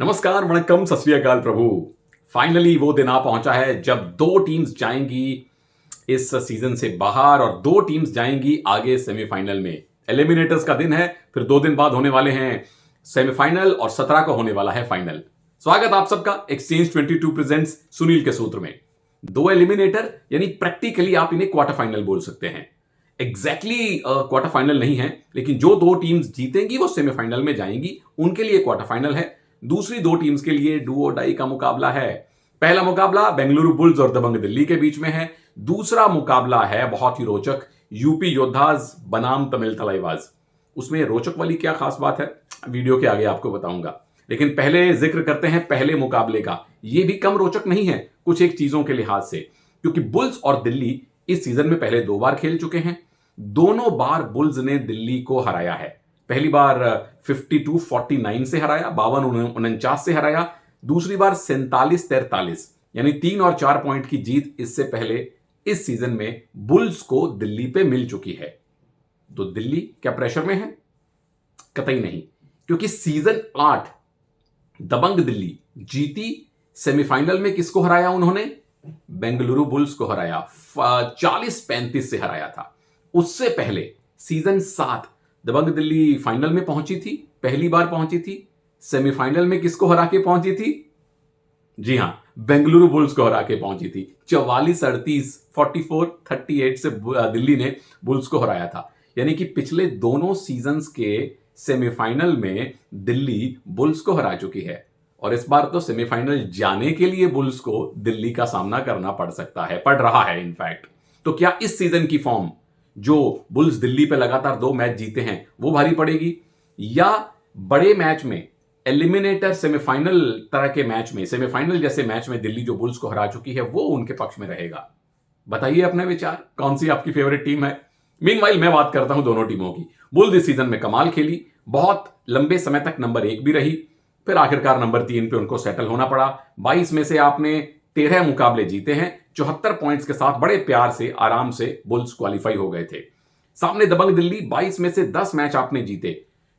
नमस्कार, वणक्कम, सत श्री अकाल प्रभु। फाइनली वो दिन आ पहुंचा है जब दो टीम्स जाएंगी इस सीजन से बाहर और दो टीम्स जाएंगी आगे सेमीफाइनल में। एलिमिनेटर्स का दिन है, फिर 2 दिन बाद होने वाले हैं सेमीफाइनल और 17 को होने वाला है फाइनल। स्वागत आप सबका एक्सचेंज 22 प्रेजेंट्स सुनील के सूत्र में। दो एलिमिनेटर यानी प्रैक्टिकली आप इन्हें क्वार्टर फाइनल बोल सकते हैं। एग्जैक्टली क्वार्टर फाइनल नहीं है, लेकिन जो दो टीम्स जीतेंगी वो सेमीफाइनल में जाएंगी, उनके लिए क्वार्टर फाइनल है। दूसरी दो टीम्स के लिए डू और डाई का मुकाबला है। पहला मुकाबला बेंगलुरु बुल्स और दबंग दिल्ली के बीच में है। दूसरा मुकाबला है बहुत ही रोचक, यूपी योद्धाज बनाम तमिल तलैवाज। उसमें रोचक वाली क्या खास बात है, वीडियो के आगे आपको बताऊंगा। लेकिन पहले जिक्र करते हैं पहले मुकाबले का। यह भी कम रोचक नहीं है कुछ एक चीजों के लिहाज से, क्योंकि बुल्स और दिल्ली इस सीजन में पहले 2 बार खेल चुके हैं। दोनों बार बुल्स ने दिल्ली को हराया है। पहली बार 52-49 से हराया, 52-49 से हराया। दूसरी बार 47-43 यानी 3 और 4 पॉइंट की जीत इससे पहले इस सीजन में बुल्स को दिल्ली पे मिल चुकी है। तो दिल्ली क्या प्रेशर में है? कतई नहीं, क्योंकि सीजन 8 दबंग दिल्ली जीती। सेमीफाइनल में किसको हराया उन्होंने? बेंगलुरु बुल्स को हराया, 40-35 से हराया था। उससे पहले सीजन 7 दबंग दिल्ली फाइनल में पहुंची थी, पहली बार पहुंची थी। सेमीफाइनल में किसको हरा के पहुंची थी? जी हां, बेंगलुरु बुल्स को हरा के पहुंची थी। 44-38, 44-38 से दिल्ली ने बुल्स को हराया था। यानी कि पिछले दोनों सीजन्स के सेमीफाइनल में दिल्ली बुल्स को हरा चुकी है। और इस बार तो सेमीफाइनल जाने के लिए बुल्स को दिल्ली का सामना करना पड़ सकता है, पड़ रहा है इनफैक्ट। तो क्या इस सीजन की फॉर्म जो बुल्स दिल्ली पे लगातार 2 मैच जीते हैं वो भारी पड़ेगी, या बड़े मैच में एलिमिनेटर सेमीफाइनल तरह के मैच में, सेमीफाइनल जैसे मैच में दिल्ली जो बुल्स को हरा चुकी है वो उनके पक्ष में रहेगा? बताइए अपने विचार, कौन सी आपकी फेवरेट टीम है? मीनवाइल मैं बात करता हूं दोनों टीमों की। बुल्स इस सीजन में कमाल खेली, बहुत लंबे समय तक नंबर 1 भी रही, फिर आखिरकार नंबर 3 पे उनको सेटल होना पड़ा। 22 में से आपने 13 मुकाबले जीते हैं। 74 पॉइंट्स के साथ बड़े प्यार से आराम से बुल्स क्वालिफाई हो गए थे। सामने दबंग दिल्ली, 22 में से 10 मैच आपने जीते।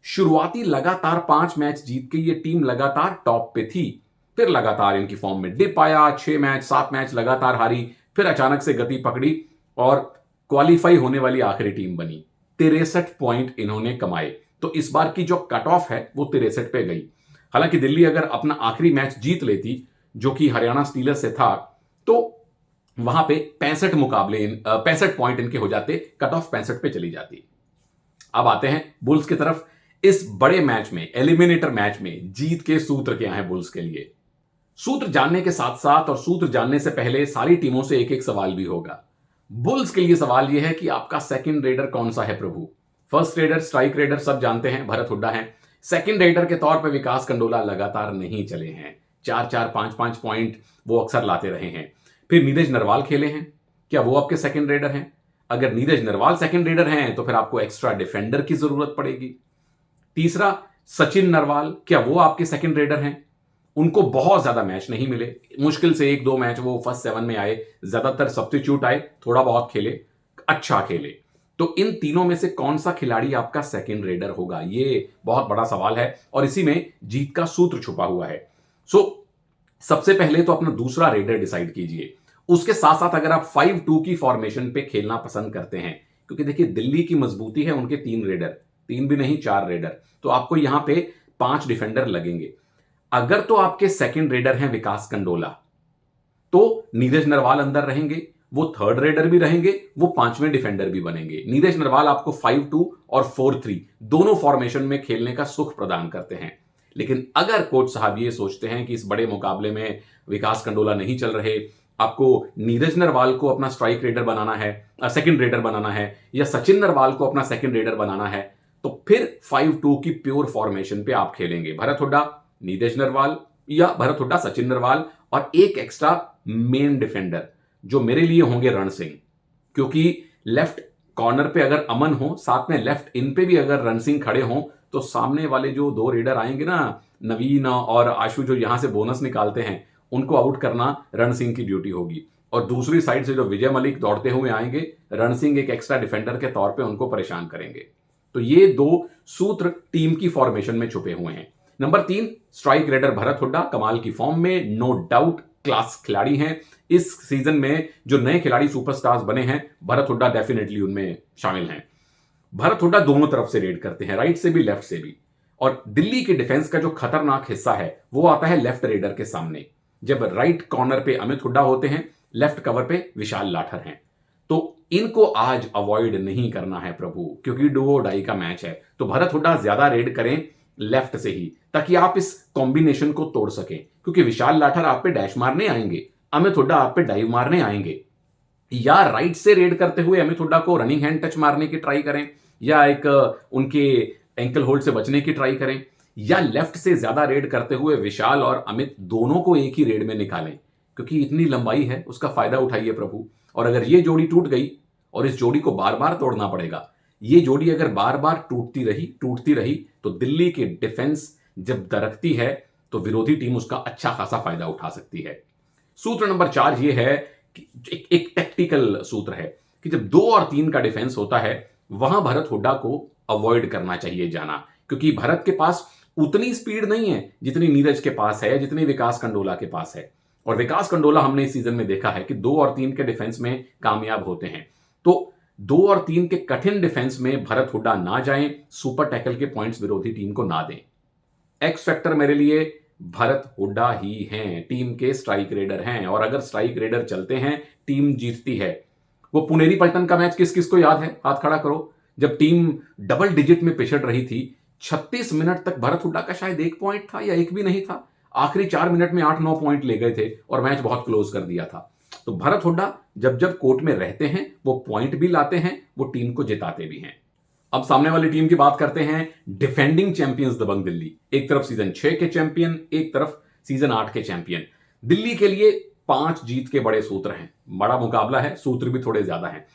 शुरुआती लगातार 5 मैच जीत के ये टीम लगातार टॉप पे थी, फिर लगातार इनकी फॉर्म में डिप आया। 6 मैच 7 मैच लगातार हारी, फिर अचानक से गति पकड़ी और क्वालिफाई होने वाली आखिरी टीम बनी। 63 पॉइंट इन्होंने कमाए। तो इस बार की जो कट ऑफ है वो 63 पे गई। हालांकि दिल्ली अगर अपना आखिरी मैच जीत लेती, जो कि हरियाणा स्टीलर्स से था, तो वहां पे 65 पॉइंट इनके हो जाते, कट ऑफ 65 पे चली जाती। अब आते हैं बुल्स की तरफ। इस बड़े मैच में, एलिमिनेटर मैच में, जीत के सूत्र क्या हैं बुल्स के लिए? सूत्र जानने के साथ साथ और सूत्र जानने से पहले सारी टीमों से एक एक सवाल भी होगा। बुल्स के लिए सवाल यह है कि आपका सेकंड रेडर कौन सा है प्रभु? फर्स्ट रेडर, स्ट्राइक रेडर सब जानते हैं, भरत हुड्डा है। सेकंड रेडर के तौर पर विकास कंडोला लगातार नहीं चले हैं। 4-4, 5-5 पॉइंट वो अक्सर लाते रहे हैं। फिर नीरज नरवाल खेले हैं, क्या वो आपके सेकंड रेडर हैं? अगर नीरज नरवाल सेकंड रेडर हैं तो फिर आपको एक्स्ट्रा डिफेंडर की जरूरत पड़ेगी। तीसरा, सचिन नरवाल, क्या वो आपके सेकंड रेडर हैं? उनको बहुत ज्यादा मैच नहीं मिले, मुश्किल से 1-2 मैच वो फर्स्ट 7 में आए, ज्यादातर सब्स्टिट्यूट आए, थोड़ा बहुत खेले, अच्छा खेले। तो इन तीनों में से कौन सा खिलाड़ी आपका सेकंड रेडर होगा? ये बहुत बड़ा सवाल है और इसी में जीत का सूत्र छुपा हुआ है। सबसे पहले तो अपना दूसरा रेडर डिसाइड कीजिए। उसके साथ साथ अगर आप 5-2 की फॉर्मेशन पे खेलना पसंद करते हैं, क्योंकि देखिए दिल्ली की मजबूती है उनके 3 रेडर, 3 भी नहीं 4 रेडर, तो आपको यहां पे 5 डिफेंडर लगेंगे। अगर तो आपके सेकंड रेडर हैं विकास कंडोला, तो नीरज नरवाल अंदर रहेंगे, वो थर्ड रेडर भी रहेंगे, वो 5वें डिफेंडर भी बनेंगे। नीरज नरवाल आपको 5-2 और 4-3 दोनों फॉर्मेशन में खेलने का सुख प्रदान करते हैं। लेकिन अगर कोच साहब ये सोचते हैं कि इस बड़े मुकाबले में विकास कंडोला नहीं चल रहे, आपको नीरज नरवाल को अपना स्ट्राइक रेडर बनाना है, सेकंड रेडर बनाना है, या सचिन नरवाल को अपना सेकंड रेडर बनाना है, तो फिर 5-2 की प्योर फॉर्मेशन पे आप खेलेंगे। भरत हुड्डा, नीरज नरवाल, या भरत हुड्डा, सचिन नरवाल, और एक एक्स्ट्रा मेन डिफेंडर जो मेरे लिए होंगे रण सिंह, क्योंकि लेफ्ट कॉर्नर पे अगर अमन हो, साथ में लेफ्ट इन पे भी अगर रण सिंह खड़े हों, तो सामने वाले जो 2 रेडर आएंगे ना, नवीन और आशु, जो यहां से बोनस निकालते हैं, उनको आउट करना रण सिंह की ड्यूटी होगी। और दूसरी साइड से जो विजय मलिक दौड़ते हुए आएंगे, रण सिंह एक एक्स्ट्रा डिफेंडर के तौर पे उनको परेशान करेंगे। तो ये 2 सूत्र टीम की फॉर्मेशन में छुपे हुए हैं। Number 3, strike raider Bharat Hooda कमाल की फॉर्म में, नो डाउट क्लास खिलाड़ी हैं। इस सीजन में जो नए खिलाड़ी सुपरस्टार्स बने हैं, भरत हुड्डा डेफिनेटली उनमें शामिल हैं। भरत हुड्डा दोनों तरफ से रेड करते हैं, राइट से भी लेफ्ट से भी। और दिल्ली के डिफेंस का जो खतरनाक हिस्सा है वो आता है लेफ्ट रेडर के सामने, जब राइट कॉर्नर पे अमित हुड्डा होते हैं, लेफ्ट कवर पे विशाल लाठर हैं। तो इनको आज अवॉइड नहीं करना है प्रभु, क्योंकि डू और डाई का मैच है। तो भरत हुड्डा ज्यादा रेड करें लेफ्ट से ही, ताकि आप इस कॉम्बिनेशन को तोड़ सकें, क्योंकि विशाल लाठर आप पे डैश मारने आएंगे, अमित हुड्डा आप पे डाइव मारने आएंगे। या राइट से रेड करते हुए अमित हुड्डा को रनिंग हैंड टच मारने की ट्राई करें, या एक उनके एंकल होल्ड से बचने की ट्राई करें, या लेफ्ट से ज्यादा रेड करते हुए विशाल और अमित दोनों को एक ही रेड में निकालें, क्योंकि इतनी लंबाई है, उसका फायदा उठाइए प्रभु। और अगर ये जोड़ी टूट गई, और इस जोड़ी को बार बार तोड़ना पड़ेगा, ये जोड़ी अगर बार बार टूटती रही तो दिल्ली की डिफेंस जब दरकती है तो विरोधी टीम उसका अच्छा खासा फायदा उठा सकती है। सूत्र नंबर 4 ये है कि एक टेक्टिकल सूत्र है कि जब 2 और 3 का डिफेंस होता है, वहां भरत हुड्डा को अवॉइड करना चाहिए जाना, क्योंकि भरत के पास उतनी स्पीड नहीं है जितनी नीरज के पास है, जितनी विकास कंडोला के पास है। और विकास कंडोला हमने इस सीजन में देखा है कि 2 और 3 के डिफेंस में कामयाब होते हैं। तो 2 और 3 के कठिन डिफेंस में भरत हुड्डा ना जाएं, सुपर टैकल के पॉइंट्स विरोधी टीम को ना दें। एक्स फैक्टर मेरे लिए भरत हुड्डा ही हैं, टीम के स्ट्राइक रेडर हैं, और अगर स्ट्राइक रेडर चलते हैं टीम जीतती है। वो पुनेरी पल्टन का मैच किस किस को याद है? हाथ खड़ा करो। जब टीम डबल डिजिट में पिछड़ रही थी, 36 मिनट तक भरत हुड्डा का शायद 1 पॉइंट था या 1 भी नहीं था, आखिरी 4 मिनट में 8-9 पॉइंट ले गए थे और मैच बहुत क्लोज कर दिया था। तो भरत हुड्डा जब जब कोर्ट में रहते हैं वो पॉइंट भी लाते हैं, वो टीम को जिताते भी हैं। अब सामने वाली टीम की बात करते हैं, डिफेंडिंग चैंपियंस दबंग दिल्ली। एक तरफ सीजन 6 के चैंपियन, एक तरफ सीजन 8 के चैंपियन। दिल्ली के लिए 5 जीत के बड़े सूत्र हैं, बड़ा मुकाबला है, सूत्र भी थोड़े ज्यादा हैं।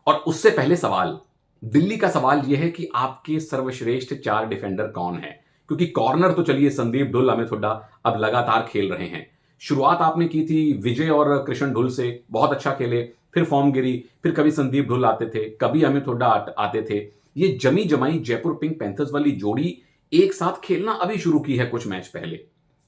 और उससे पहले सवाल, दिल्ली का सवाल यह है कि आपके सर्वश्रेष्ठ 4 डिफेंडर कौन है? क्योंकि कॉर्नर तो चलिए संदीप ढुल, अमित हुड्डा अब लगातार खेल रहे हैं। शुरुआत आपने की थी विजय और कृष्ण ढुल से, बहुत अच्छा खेले, फिर फॉर्म गिरी, फिर कभी संदीप ढुल आते थे, कभी अमित हुड्डा आते थे। ये जमी जमाई जयपुर पिंक पैंथर्स वाली जोड़ी एक साथ खेलना अभी शुरू की है कुछ मैच पहले।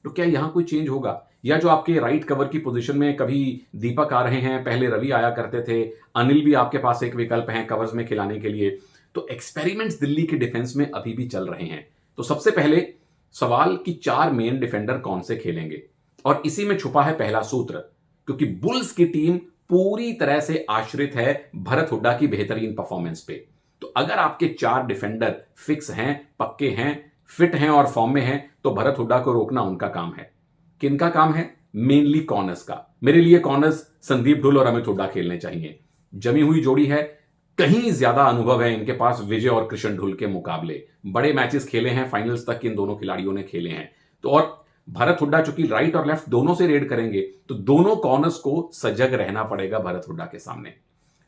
तो क्या यहां कोई चेंज होगा? या जो आपके राइट कवर की पोजीशन में कभी दीपक आ रहे हैं, पहले रवि आया करते थे, अनिल भी आपके पास एक विकल्प है कवर्स में खिलाने के लिए। तो एक्सपेरिमेंट्स दिल्ली के डिफेंस में अभी भी चल रहे हैं। तो सबसे पहले सवाल कि 4 मेन डिफेंडर कौन से खेलेंगे, और इसी में छुपा है पहला सूत्र, क्योंकि बुल्स की टीम पूरी तरह से आश्रित है भरत हुड्डा की बेहतरीन परफॉर्मेंस पे। तो अगर आपके 4 डिफेंडर फिक्स हैं, पक्के हैं, फिट हैं और फॉर्म में हैं, तो भरत हुड्डा को रोकना उनका काम है। किनका काम है? मेनली कॉर्नर्स का। मेरे लिए कॉर्नर्स संदीप ढुल और अमित हुड्डा खेलने चाहिए। जमी हुई जोड़ी है, कहीं ज्यादा अनुभव है इनके पास विजय और कृष्ण ढुल के मुकाबले। बड़े मैचेस खेले हैं, फाइनल्स तक इन दोनों खिलाड़ियों ने खेले हैं। तो और भरत हुड्डा चूंकि राइट और लेफ्ट दोनों से रेड करेंगे, तो दोनों कॉर्नर्स को सजग रहना पड़ेगा भरत हुड्डा के सामने।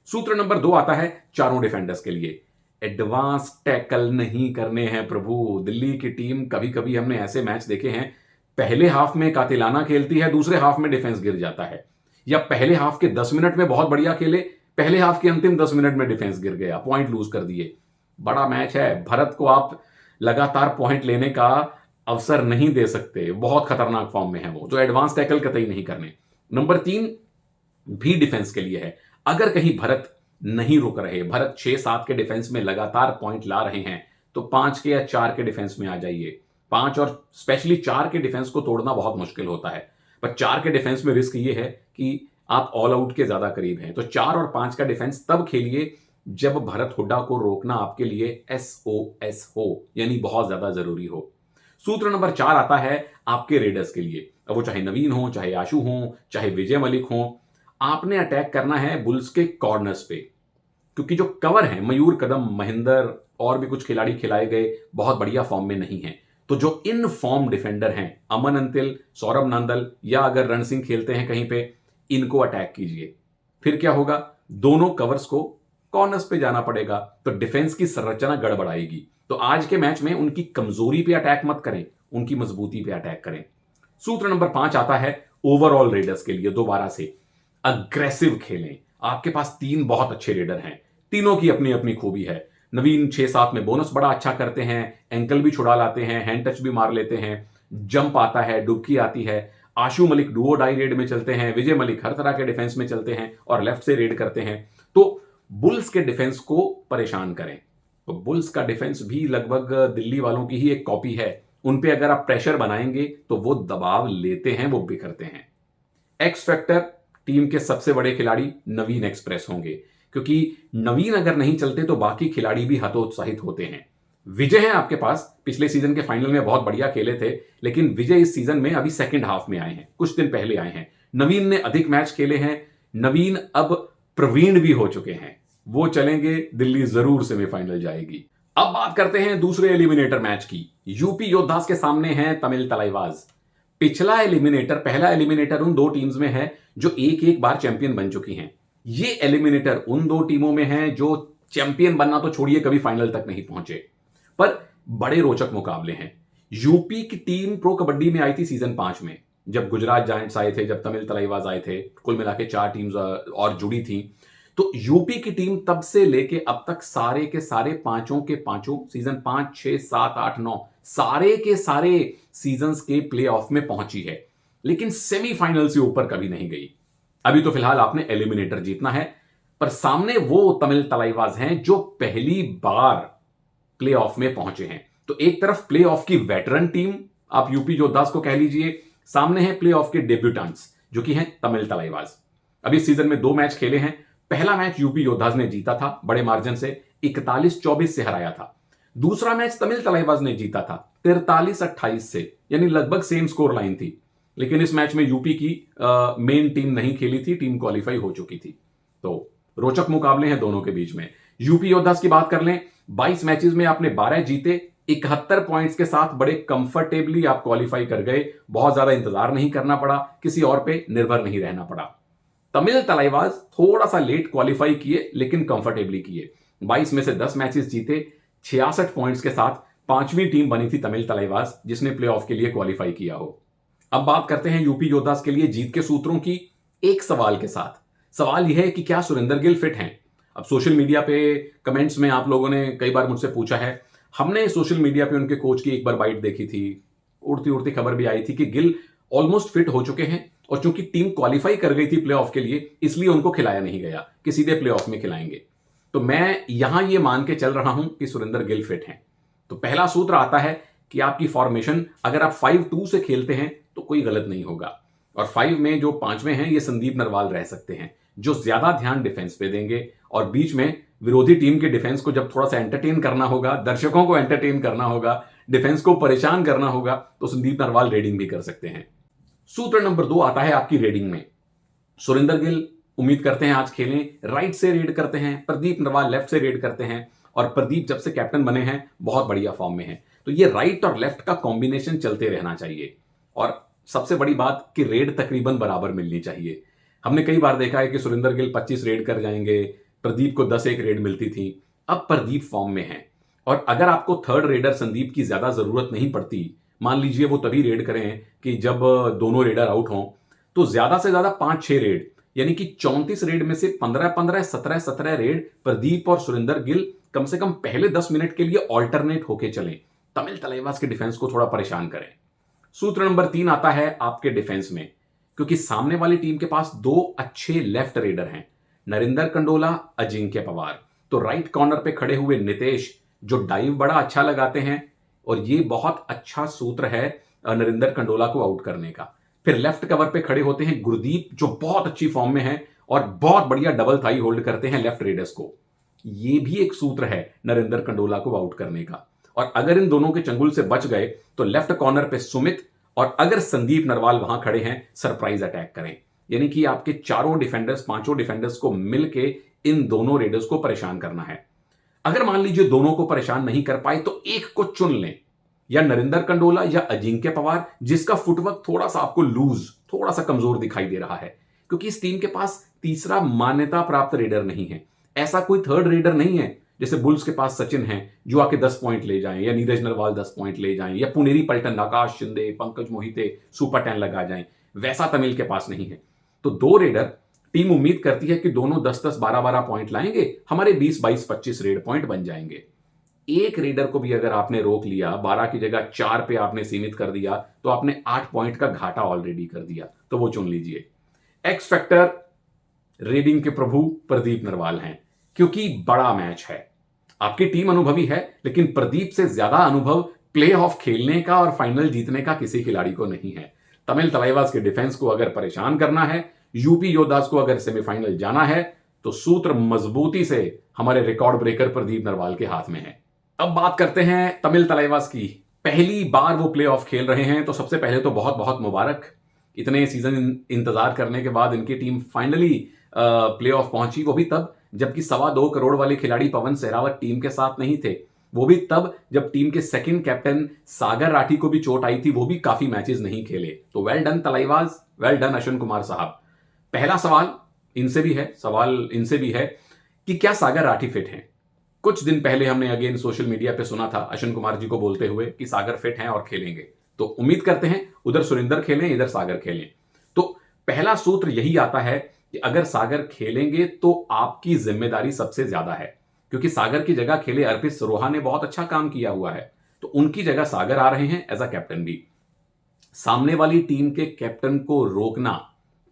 सूत्र नंबर 2 आता है चारों डिफेंडर्स के लिए, एडवांस टैकल नहीं करने हैं प्रभु। दिल्ली की टीम, कभी कभी हमने ऐसे मैच देखे हैं, पहले हाफ में कातिलाना खेलती है, दूसरे हाफ में डिफेंस गिर जाता है, या पहले हाफ के 10 मिनट में बहुत बढ़िया खेले, पहले हाफ के अंतिम 10 मिनट में डिफेंस गिर गया, पॉइंट लूज कर दिए। बड़ा मैच है, भरत को आप लगातार पॉइंट लेने का अवसर नहीं दे सकते, बहुत खतरनाक फॉर्म में है वो। तो एडवांस टैकल कतई नहीं करने। नंबर 3 भी डिफेंस के लिए है। अगर कहीं भरत नहीं रुक रहे, भरत 6-7 के डिफेंस में लगातार पॉइंट ला रहे हैं, तो 5 के या 4 के डिफेंस में आ जाइए। 5 और स्पेशली 4 के डिफेंस को तोड़ना बहुत मुश्किल होता है, पर 4 के डिफेंस में रिस्क ये है कि आप ऑल आउट के ज्यादा करीब हैं। तो 4 और 5 का डिफेंस तब खेलिए जब भरत हुड्डा को रोकना आपके लिए SOS हो, यानी बहुत ज्यादा जरूरी हो। सूत्र नंबर 4 आता है आपके रेडर्स के लिए, अब वो चाहे नवीन हो, चाहे आशु हो, चाहे विजय मलिक हो। आपने अटैक करना है बुल्स के कॉर्नर्स पे, क्योंकि जो कवर है, मयूर कदम, महेंद्र और भी कुछ खिलाड़ी खिलाए गए, बहुत बढ़िया फॉर्म में नहीं है। तो जो इन फॉर्म डिफेंडर हैं, अमन अंतिल, सौरभ नांदल, या अगर रण सिंह खेलते हैं कहीं पे, इनको अटैक कीजिए। फिर क्या होगा? दोनों कवर्स को कॉर्नर्स पे जाना पड़ेगा, तो डिफेंस की संरचना गड़बड़ाएगी। तो आज के मैच में उनकी कमजोरी पे अटैक मत करें, उनकी मजबूती पे अटैक करें। सूत्र नंबर 5 आता है ओवरऑल रेडर्स के लिए, दोबारा से अग्रेसिव खेलें। आपके पास 3 बहुत अच्छे रेडर हैं, तीनों की अपनी अपनी खूबी है। नवीन 6-7 में बोनस बड़ा अच्छा करते हैं, एंकल भी छुड़ा लाते हैं, हैंड टच भी मार लेते हैं, जंप आता है, डुबकी आती है। आशु मलिक डुओ डाई रेड में चलते हैं, विजय मलिक हर तरह के डिफेंस में चलते हैं और लेफ्ट से रेड करते हैं। तो बुल्स के डिफेंस को परेशान करें। तो बुल्स का डिफेंस भी लगभग दिल्ली वालों की ही एक कॉपी है। उन पे अगर आप प्रेशर बनाएंगे तो वो दबाव लेते हैं, वो बिखरते हैं। एक्स फैक्टर टीम के सबसे बड़े खिलाड़ी नवीन एक्सप्रेस होंगे, क्योंकि नवीन अगर नहीं चलते तो बाकी खिलाड़ी भी हतोत्साहित होते हैं। विजय है आपके पास, पिछले सीजन के फाइनल में बहुत बढ़िया खेले थे, लेकिन विजय इस सीजन में अभी सेकंड हाफ में आए हैं, कुछ दिन पहले आए हैं। नवीन ने अधिक मैच खेले हैं, नवीन अब प्रवीण भी हो चुके हैं, वो चलेंगे, दिल्ली जरूर सेमीफाइनल जाएगी। अब बात करते हैं दूसरे एलिमिनेटर मैच की। यूपी योद्धास के सामने हैं तमिल तलाईवाज। पिछला एलिमिनेटर, पहला एलिमिनेटर उन दो टीम्स में है जो एक एक बार चैंपियन बन चुकी हैं। ये एलिमिनेटर उन दो टीमों में है जो चैंपियन बनना तो छोड़िए, कभी फाइनल तक नहीं पहुंचे, पर बड़े रोचक मुकाबले हैं। यूपी की टीम प्रो कबड्डी में आई थी सीजन 5 में, जब गुजरात जायंट्स आए थे, जब तमिल तलाईवाज आए थे, कुल मिला के 4 टीम्स और जुड़ी थी। तो यूपी की टीम तब से लेके अब तक सारे के सारे पांचों के पांचों सीजन 5, 6, 7, 8, 9 सारे के सारे सीजन्स के प्लेऑफ में पहुंची है, लेकिन सेमीफाइनल से ऊपर कभी नहीं गई। अभी तो फिलहाल आपने एलिमिनेटर जीतना है, पर सामने वो तमिल तलाईवाज हैं जो पहली बार प्लेऑफ में पहुंचे हैं। तो एक तरफ प्लेऑफ की वेटरन टीम आप यूपी योद्धास को कह लीजिए, सामने है प्लेऑफ के डेब्यूटेंट्स जो कि हैं तमिल तलाईवाज। अभी सीजन में 2 मैच खेले हैं। पहला मैच यूपी योद्धास ने जीता था, बड़े मार्जिन से 41-24 से हराया था। दूसरा मैच तमिल तलाईवाज ने जीता था 43-28 से, यानी लगभग सेम स्कोर लाइन थी। लेकिन इस मैच में यूपी की मेन टीम नहीं खेली थी, टीम क्वालिफाई हो चुकी थी। तो रोचक मुकाबले हैं दोनों के बीच में। यूपी योद्धास की बात कर लें, 22 मैचेस में आपने 12 जीते, 71 पॉइंट्स के साथ बड़े कंफर्टेबली आप क्वालिफाई कर गए। बहुत ज्यादा इंतजार नहीं करना पड़ा, किसी और पे निर्भर नहीं रहना पड़ा। तमिल तलाईवाज थोड़ा सा लेट क्वालिफाई किए, लेकिन कंफर्टेबली किए। 22 में से 10 मैचेस जीते, 66 पॉइंट्स के साथ 5वीं टीम बनी थी तमिल तलाईवाज जिसने प्लेऑफ के लिए क्वालिफाई किया हो। अब बात करते हैं यूपी योद्धास के लिए जीत के सूत्रों की, एक सवाल के साथ। सवाल यह है कि क्या सुरेंद्र गिल फिट हैं? अब सोशल मीडिया पे कमेंट्स में आप लोगों ने कई बार मुझसे पूछा है। हमने सोशल मीडिया पे उनके कोच की एक बार बाइट देखी थी, उड़ती उड़ती खबर भी आई थी कि गिल ऑलमोस्ट फिट हो चुके हैं, और चूंकि टीम क्वालिफाई कर गई थी प्लेऑफ के लिए, इसलिए उनको खिलाया नहीं गया कि सीधे प्लेऑफ में खिलाएंगे। तो मैं यहां ये मान के चल रहा हूं कि सुरेंद्र गिल फिट हैं। तो पहला सूत्र आता है कि आपकी फॉर्मेशन अगर आप 5-2 से खेलते हैं तो कोई गलत नहीं होगा, और 5 में जो 5वें हैं ये संदीप नरवाल रह सकते हैं, जो ज्यादा ध्यान डिफेंस पे देंगे, और बीच में विरोधी टीम के डिफेंस को जब थोड़ा सा एंटरटेन करना होगा, दर्शकों को एंटरटेन करना होगा, डिफेंस को परेशान करना होगा, तो संदीप नरवाल रेडिंग भी कर सकते हैं। सूत्र नंबर 2 आता है आपकी रेडिंग में। सुरेंद्र गिल उम्मीद करते हैं आज खेलें, राइट से रेड करते हैं, प्रदीप नरवाल लेफ्ट से रेड करते हैं, और प्रदीप जब से कैप्टन बने हैं बहुत बढ़िया फॉर्म में है। तो ये राइट और लेफ्ट का कॉम्बिनेशन चलते रहना चाहिए, और सबसे बड़ी बात कि रेड तकरीबन बराबर मिलनी चाहिए। हमने कई बार देखा है कि सुरेंद्र गिल 25 रेड कर जाएंगे, प्रदीप को 10-1 रेड मिलती थी। अब प्रदीप फॉर्म में है, और अगर आपको थर्ड रेडर संदीप की ज्यादा जरूरत नहीं पड़ती, मान लीजिए वो तभी रेड करें कि जब दोनों रेडर आउट हों, तो ज्यादा से ज्यादा 5-6 रेड, यानी कि 34 रेड में से 15-15, 17-17 रेड प्रदीप और सुरेंद्र गिल कम से कम पहले 10 मिनट के लिए ऑल्टरनेट होके चलें, तमिल तलाईवाज के डिफेंस को थोड़ा परेशान करें। सूत्र नंबर 3 आता है आपके डिफेंस में, क्योंकि सामने वाली टीम के पास 2 अच्छे लेफ्ट रेडर हैं, नरिंदर कंडोला, अजिंक्य पवार। तो राइट कॉर्नर पे खड़े हुए नितेश जो डाइव बड़ा अच्छा लगाते हैं, और ये बहुत अच्छा सूत्र है नरिंदर कंडोला को आउट करने का। फिर लेफ्ट कवर पे खड़े होते हैं गुरदीप जो बहुत अच्छी फॉर्म में है और बहुत बढ़िया डबल थाई होल्ड करते हैं लेफ्ट रेडर्स को। ये भी एक सूत्र है नरिंदर कंडोला को आउट करने का। और अगर इन दोनों के चंगुल से बच गए तो लेफ्ट कॉर्नर पे सुमित, और अगर संदीप नरवाल वहां खड़े हैं सरप्राइज अटैक करें, यानी कि आपके चारों डिफेंडर्स, 5 डिफेंडर्स को मिलके इन दोनों रेडर्स को परेशान करना है। अगर मान लीजिए दोनों को परेशान नहीं कर पाए तो एक को चुन लें, या नरिंदर कंडोला या अजिंक्य पवार, जिसका फुटवर्क थोड़ा सा आपको लूज, थोड़ा सा कमजोर दिखाई दे रहा है, क्योंकि इस टीम के पास तीसरा मान्यता प्राप्त रेडर नहीं है। ऐसा कोई थर्ड रेडर नहीं है जैसे बुल्स के पास सचिन है जो आके 10 पॉइंट ले जाएं, या नीरज नरवाल 10 पॉइंट ले जाएं, या पुनेरी पलटन, आकाश शिंदे, पंकज मोहिते सुपर 10 लगा जाएं। वैसा तमिल के पास नहीं है। तो 2 रेडर टीम उम्मीद करती है कि दोनों 10-10, 12-12 पॉइंट लाएंगे, हमारे 20-22-25 रेड पॉइंट बन जाएंगे। एक रेडर को भी अगर आपने रोक लिया, 12 की जगह 4 पे आपने सीमित कर दिया, तो आपने 8 पॉइंट का घाटा ऑलरेडी कर दिया। तो वो चुन लीजिए। एक्स फैक्टर रेडिंग के प्रभु प्रदीप नरवाल हैं, क्योंकि बड़ा मैच है। आपकी टीम अनुभवी है, लेकिन प्रदीप से ज्यादा अनुभव प्ले ऑफ खेलने का और फाइनल जीतने का किसी खिलाड़ी को नहीं है। तमिल तलाइवास के डिफेंस को अगर परेशान करना है, यूपी योद्धास को अगर सेमीफाइनल जाना है, तो सूत्र मजबूती से हमारे रिकॉर्ड ब्रेकर प्रदीप नरवाल के हाथ में है। अब बात करते हैं तमिल तलाइवास की। पहली बार वो प्ले ऑफ खेल रहे हैं, तो सबसे पहले तो बहुत बहुत मुबारक। इतने सीजन इंतजार करने के बाद इनकी टीम फाइनली प्ले ऑफ पहुंची, वो भी तब जबकि 2.25 करोड़ वाले खिलाड़ी पवन सहरावत टीम के साथ नहीं थे। वो भी तब जब टीम के सेकंड कैप्टन सागर राठी को भी चोट आई थी, वो भी काफी मैचेस नहीं खेले। तो well done Thalaivas, well done Ashwin Kumar साहब। पहला सवाल इनसे भी है कि क्या सागर राठी फिट हैं? कुछ दिन पहले हमने अगेन सोशल मीडिया पे सुना था अश्विन कुमार जी को बोलते हुए कि सागर फिट हैं और खेलेंगे। तो उम्मीद करते हैं उधर सुरिंदर खेलें, इधर सागर खेलें। तो पहला सूत्र यही आता है कि अगर सागर खेलेंगे तो आपकी जिम्मेदारी सबसे ज्यादा है, क्योंकि सागर की जगह खेले अर्पित सरोहा ने बहुत अच्छा काम किया हुआ है, तो उनकी जगह सागर आ रहे हैं एज अ कैप्टन भी। सामने वाली टीम के कैप्टन को रोकना,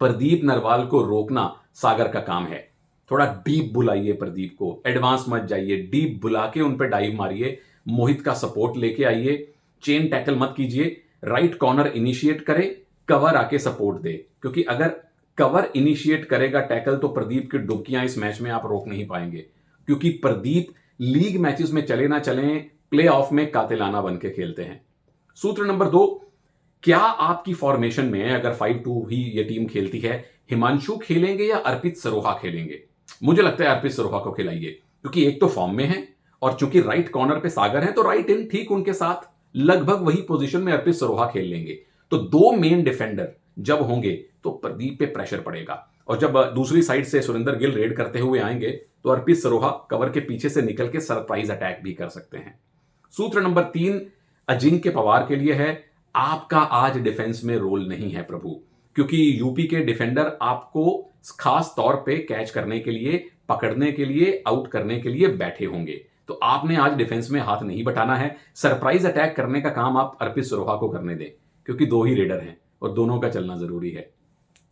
प्रदीप नरवाल को रोकना सागर का काम है। थोड़ा डीप बुलाइए प्रदीप को, एडवांस मत जाइए, डीप बुला के उन पर डाइव मारिए, मोहित का सपोर्ट लेके आइए, चेन टैकल मत कीजिए, राइट कॉर्नर इनिशिएट करे, कवर आके सपोर्ट दे, क्योंकि अगर कवर इनिशिएट करेगा टैकल तो प्रदीप की डुबकियां इस मैच में आप रोक नहीं पाएंगे, क्योंकि प्रदीप लीग मैचेस में चले ना चले, प्ले ऑफ में कातिलाना बन के खेलते हैं। सूत्र नंबर 2, क्या आपकी फॉर्मेशन में अगर 5-2 ही ये टीम खेलती है, हिमांशु खेलेंगे या अर्पित सरोहा खेलेंगे? मुझे लगता है अर्पित सरोहा को खिलाइए, क्योंकि एक तो फॉर्म में है और चूंकि राइट कॉर्नर पे सागर है, तो राइट इन ठीक उनके साथ लगभग वही पोजीशन में अर्पित सरोहा खेल लेंगे। तो 2 मेन डिफेंडर जब होंगे तो प्रदीप पे प्रेशर पड़ेगा, और जब दूसरी साइड से सुरेंद्र गिल रेड करते हुए आएंगे तो अर्पित सरोहा कवर के पीछे से निकल के सरप्राइज अटैक भी कर सकते हैं। सूत्र नंबर 3 अजिंक्य पवार के लिए है। आपका आज डिफेंस में रोल नहीं है प्रभु, क्योंकि यूपी के डिफेंडर आपको खास तौर पे कैच करने के लिए, पकड़ने के लिए, आउट करने के लिए बैठे होंगे। तो आपने आज डिफेंस में हाथ नहीं बटाना है। सरप्राइज अटैक करने का काम आप अर्पित सरोहा को करने दें, क्योंकि 2 ही रेडर हैं और दोनों का चलना जरूरी है।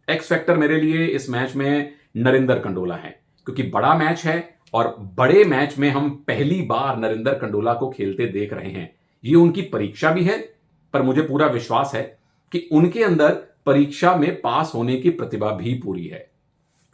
एक्स फैक्टर मेरे लिए इस मैच में नरिंदर कंडोला है, क्योंकि बड़ा मैच है और बड़े मैच में हम पहली बार नरिंदर कंडोला को खेलते देख रहे हैं। ये उनकी परीक्षा भी है, पर मुझे पूरा विश्वास है कि उनके अंदर परीक्षा में पास होने की प्रतिभा भी पूरी है।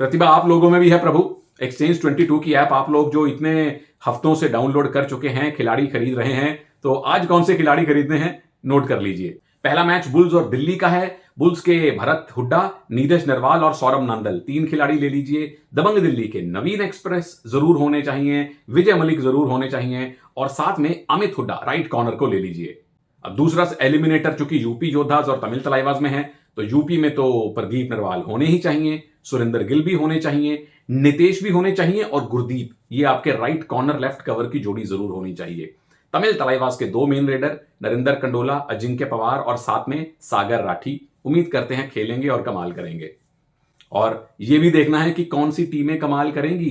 प्रतिभा आप लोगों में भी है प्रभु। एक्सचेंज 22 की ऐप आप लोग जो इतने हफ्तों से डाउनलोड कर चुके हैं, खिलाड़ी खरीद रहे हैं, तो आज कौन से खिलाड़ी खरीदने हैं नोट कर लीजिए। पहला मैच बुल्स और दिल्ली का है। बुल्स के भरत हुड्डा, नीरज नरवाल और सौरभ नांदल 3 खिलाड़ी ले लीजिए। दबंग दिल्ली के नवीन एक्सप्रेस जरूर होने चाहिए, विजय मलिक जरूर होने चाहिए, और साथ में अमित हुड्डा राइट कॉर्नर को ले लीजिए। अब दूसरा एलिमिनेटर चूंकि यूपी योद्धास और तमिल तलाइवास में है, तो यूपी में तो प्रदीप नरवाल होने ही चाहिए, सुरेंद्र गिल भी होने चाहिए, नितेश भी होने चाहिए, और गुरदीप, ये आपके राइट कॉर्नर लेफ्ट कवर की जोड़ी जरूर होनी चाहिए। तमिल तलाइवास के 2 मेन रेडर नरिंदर कंडोला, अजिंक्य पवार और साथ में सागर राठी, उम्मीद करते हैं खेलेंगे और कमाल करेंगे। और यह भी देखना है कि कौन सी टीमें कमाल करेंगी,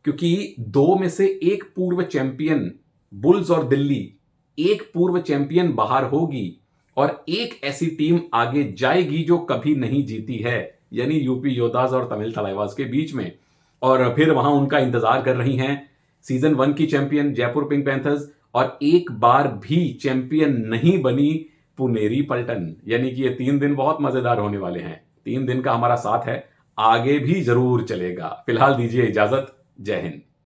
क्योंकि 2 में से एक पूर्व चैंपियन बुल्स और दिल्ली, एक पूर्व चैंपियन बाहर होगी और एक ऐसी टीम आगे जाएगी जो कभी नहीं जीती है, यानी यूपी योद्धास और तमिल तलाइवास के बीच में। और फिर वहां उनका इंतजार कर रही हैं सीजन 1 की चैंपियन जयपुर पिंक पैंथर्स, और एक बार भी चैंपियन नहीं बनी पुनेरी पल्टन। यानी कि ये 3 दिन बहुत मजेदार होने वाले हैं। 3 दिन का हमारा साथ है, आगे भी जरूर चलेगा। फिलहाल दीजिए इजाजत, जय हिंद।